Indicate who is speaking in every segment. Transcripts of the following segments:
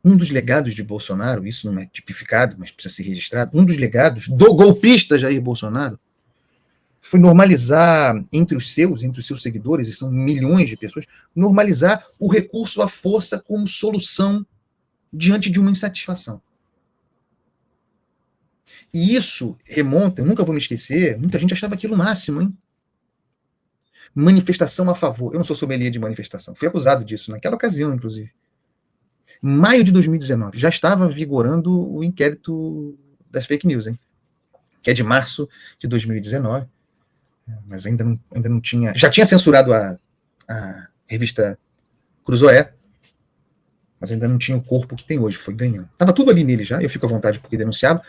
Speaker 1: Um dos legados de Bolsonaro, isso não é tipificado, mas precisa ser registrado, um dos legados do golpista Jair Bolsonaro foi normalizar entre os seus seguidores, e são milhões de pessoas, normalizar o recurso à força como solução diante de uma insatisfação. E isso remonta, nunca vou me esquecer, muita gente achava aquilo o máximo, hein? Manifestação a favor. Eu não sou sommelier de manifestação, fui acusado disso naquela ocasião, inclusive. Maio de 2019, já estava vigorando o inquérito das fake news, hein? Que é de março de 2019, mas ainda não tinha... Já tinha censurado a revista Cruzoé, mas ainda não tinha o corpo que tem hoje, foi ganhando. Estava tudo ali nele já, eu fico à vontade porque denunciava.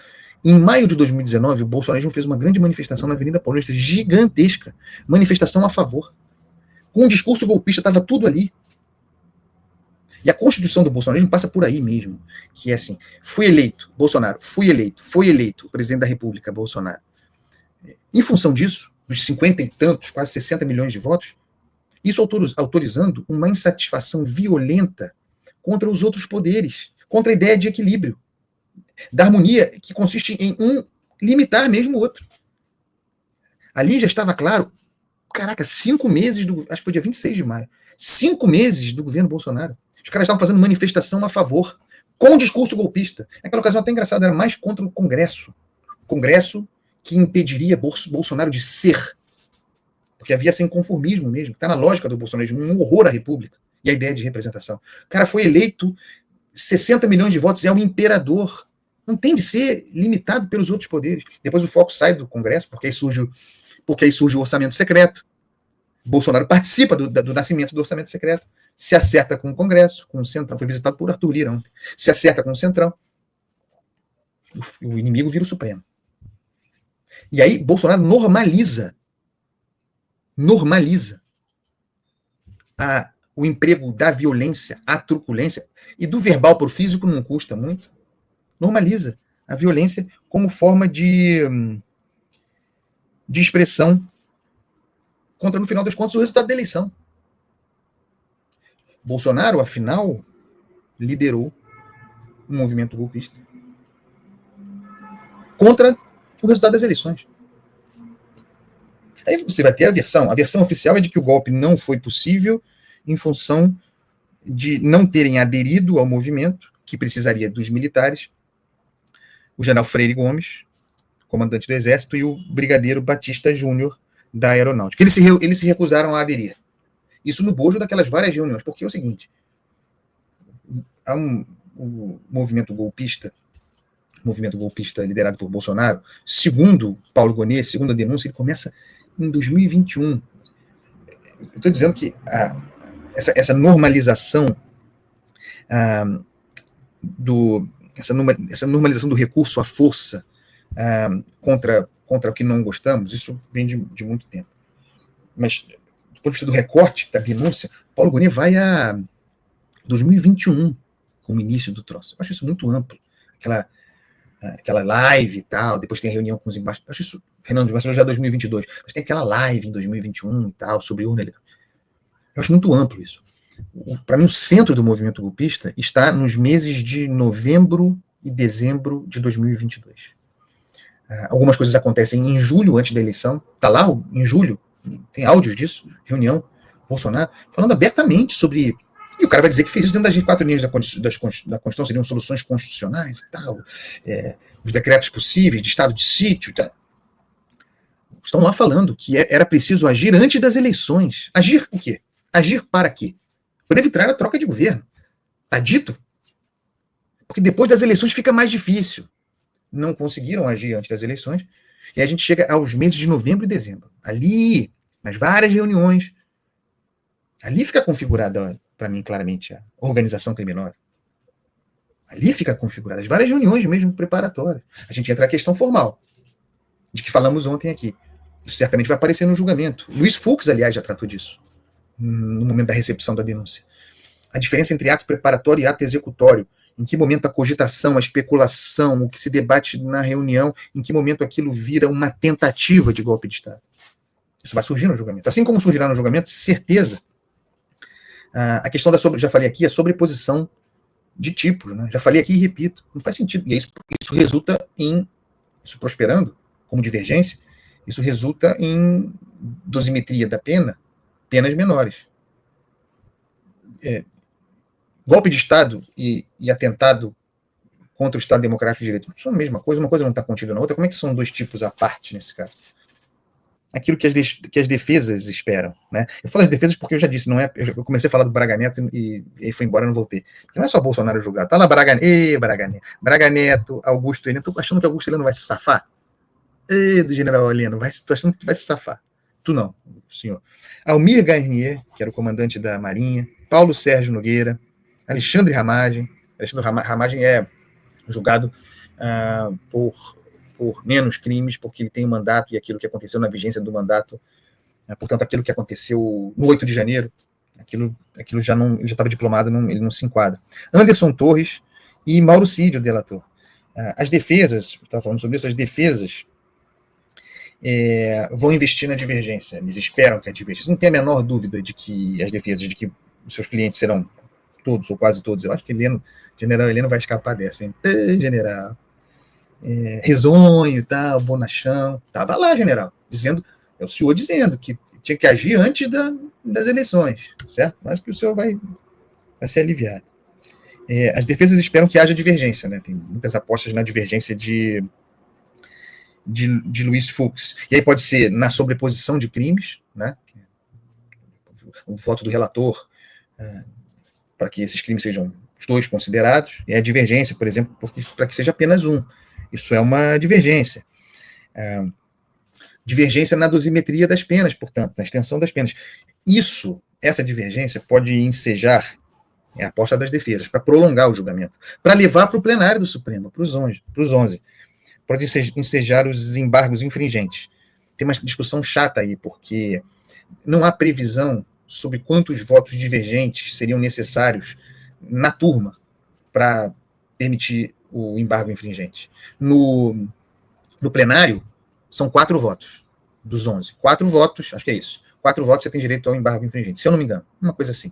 Speaker 1: Em maio de 2019, o bolsonarismo fez uma grande manifestação na Avenida Paulista, gigantesca, manifestação a favor. Com um discurso golpista, estava tudo ali. E a constituição do bolsonarismo passa por aí mesmo, que é assim, fui eleito, Bolsonaro, foi eleito, presidente da República, Bolsonaro. Em função disso, dos 50 e tantos, quase 60 milhões de votos, isso autorizando uma insatisfação violenta contra os outros poderes, contra a ideia de equilíbrio, da harmonia, que consiste em um limitar mesmo o outro. Ali já estava claro, 5 meses, acho que foi dia 26 de maio, 5 meses do governo Bolsonaro. Os caras estavam fazendo manifestação a favor, com um discurso golpista. Naquela ocasião até engraçado, era mais contra o Congresso. O Congresso que impediria Bolsonaro de ser. Porque havia esse inconformismo mesmo, que está na lógica do bolsonarismo, um horror à República e a ideia de representação. O cara foi eleito, 60 milhões de votos, é um imperador. Não tem de ser limitado pelos outros poderes. Depois o foco sai do Congresso, porque aí surge o orçamento secreto. Bolsonaro participa do nascimento do orçamento secreto, se acerta com o Congresso, com o Centrão, foi visitado por Arthur Lira ontem, se acerta com o Centrão, o inimigo vira o Supremo. E aí Bolsonaro normaliza o emprego da violência, a truculência, e do verbal para o físico não custa muito, normaliza a violência como forma de expressão contra, no final das contas, o resultado da eleição. Bolsonaro, afinal, liderou um movimento golpista contra o resultado das eleições. Aí você vai ter a versão oficial é de que o golpe não foi possível em função de não terem aderido ao movimento, que precisaria dos militares, o general Freire Gomes, comandante do Exército, e o brigadeiro Batista Júnior, da Aeronáutica. Eles se recusaram a aderir. Isso no bojo daquelas várias reuniões, porque é o seguinte, o movimento golpista liderado por Bolsonaro, segundo Paulo Gonet, segundo a denúncia, ele começa em 2021. Eu estou dizendo que essa normalização essa normalização do recurso à força contra o que não gostamos, isso vem de muito tempo. Mas, do ponto de vista do recorte da denúncia, Paulo Gonet vai a 2021 como início do troço. Eu acho isso muito amplo. Aquela live e tal, depois tem a reunião com os embaixadores. Eu acho isso, Renan, de já 2022, mas tem aquela live em 2021 e tal, sobre urna eletrônica. Eu acho muito amplo isso. Para mim, o centro do movimento golpista está nos meses de novembro e dezembro de 2022. Algumas coisas acontecem em julho, antes da eleição. Está lá, em julho, tem áudios disso, reunião, Bolsonaro, falando abertamente sobre... E o cara vai dizer que fez isso dentro das 4 linhas da Constituição, seriam soluções constitucionais e tal, os decretos possíveis, de estado de sítio e tal. Estão lá falando que era preciso agir antes das eleições. Agir o quê? Agir para quê? Para evitar a troca de governo. Está dito? Porque depois das eleições fica mais difícil. Não conseguiram agir antes das eleições, e a gente chega aos meses de novembro e dezembro. Ali, nas várias reuniões, ali fica configurada, para mim, claramente, a organização criminosa. Ali fica configurada, as várias reuniões mesmo preparatórias. A gente entra na questão formal, de que falamos ontem aqui. Isso certamente vai aparecer no julgamento. Luiz Fux, aliás, já tratou disso, no momento da recepção da denúncia. A diferença entre ato preparatório e ato executório. Em que momento a cogitação, a especulação, o que se debate na reunião, em que momento aquilo vira uma tentativa de golpe de Estado. Isso vai surgir no julgamento. Assim como surgirá no julgamento, certeza, a questão já falei aqui, a sobreposição de tipos, né? Já falei aqui e repito, não faz sentido. E isso resulta em, isso prosperando como divergência, isso resulta em dosimetria da pena, penas menores. Golpe de Estado e atentado contra o Estado Democrático de Direito são a mesma coisa, uma coisa não está contida na outra. Como é que são dois tipos à parte nesse caso? Aquilo que as defesas esperam, né? Eu falo as defesas porque eu já disse, não é? Eu comecei a falar do Braga Neto e aí foi embora, não voltei. Porque não é só Bolsonaro julgado, tá lá Braga Neto, Braga Neto, Augusto Heleno. Tô achando que Augusto Heleno vai se safar? Do general Heleno, tô achando que vai se safar. Tu não, senhor. Almir Garnier, que era o comandante da Marinha, Paulo Sérgio Nogueira, Alexandre Ramagem. Alexandre Ramagem é julgado por menos crimes, porque ele tem um mandato e aquilo que aconteceu na vigência do mandato, portanto, aquilo que aconteceu no 8 de janeiro, aquilo já não, ele já estava diplomado, ele não se enquadra. Anderson Torres e Mauro Cid, o delator. As defesas, eu estava falando sobre isso, as defesas vão investir na divergência, eles esperam que a divergência, não tem a menor dúvida de que as defesas, de que os seus clientes serão todos ou quase todos. Eu acho que general Heleno vai escapar dessa, hein? General. Risonho e tal, bonachão. Tava lá, general, dizendo, é o senhor dizendo que tinha que agir antes das eleições, certo? Mas que o senhor vai ser aliviado. As defesas esperam que haja divergência, né? Tem muitas apostas na divergência de Luiz Fux. E aí pode ser na sobreposição de crimes, né? O voto do relator para que esses crimes sejam os dois considerados, e a divergência, por exemplo, para que seja apenas um. Isso é uma divergência. Divergência na dosimetria das penas, portanto, na extensão das penas. Essa divergência pode ensejar a aposta das defesas, para prolongar o julgamento, para levar para o plenário do Supremo, para os 11. Pode ensejar os embargos infringentes. Tem uma discussão chata aí, porque não há previsão sobre quantos votos divergentes seriam necessários na turma para permitir o embargo infringente. No plenário, são 4 votos dos 11. 4 votos, acho que é isso. 4 votos você tem direito ao embargo infringente, se eu não me engano. Uma coisa assim.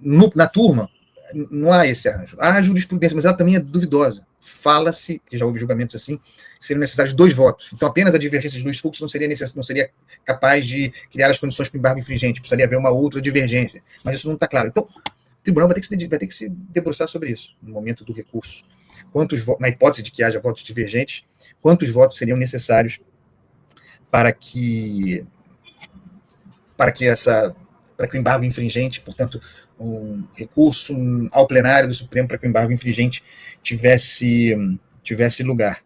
Speaker 1: Na turma, não há esse arranjo. Há jurisprudência, mas ela também é duvidosa. Fala-se, que já houve julgamentos assim, que seriam necessários 2 votos. Então, apenas a divergência de Luiz Fux não seria capaz de criar as condições para o embargo infringente. Precisaria haver uma outra divergência. Mas isso não está claro. Então, o tribunal vai ter que se debruçar sobre isso, no momento do recurso. Na hipótese de que haja votos divergentes, quantos votos seriam necessários para que o embargo infringente, portanto, um recurso ao plenário do Supremo para que o embargo infringente tivesse lugar.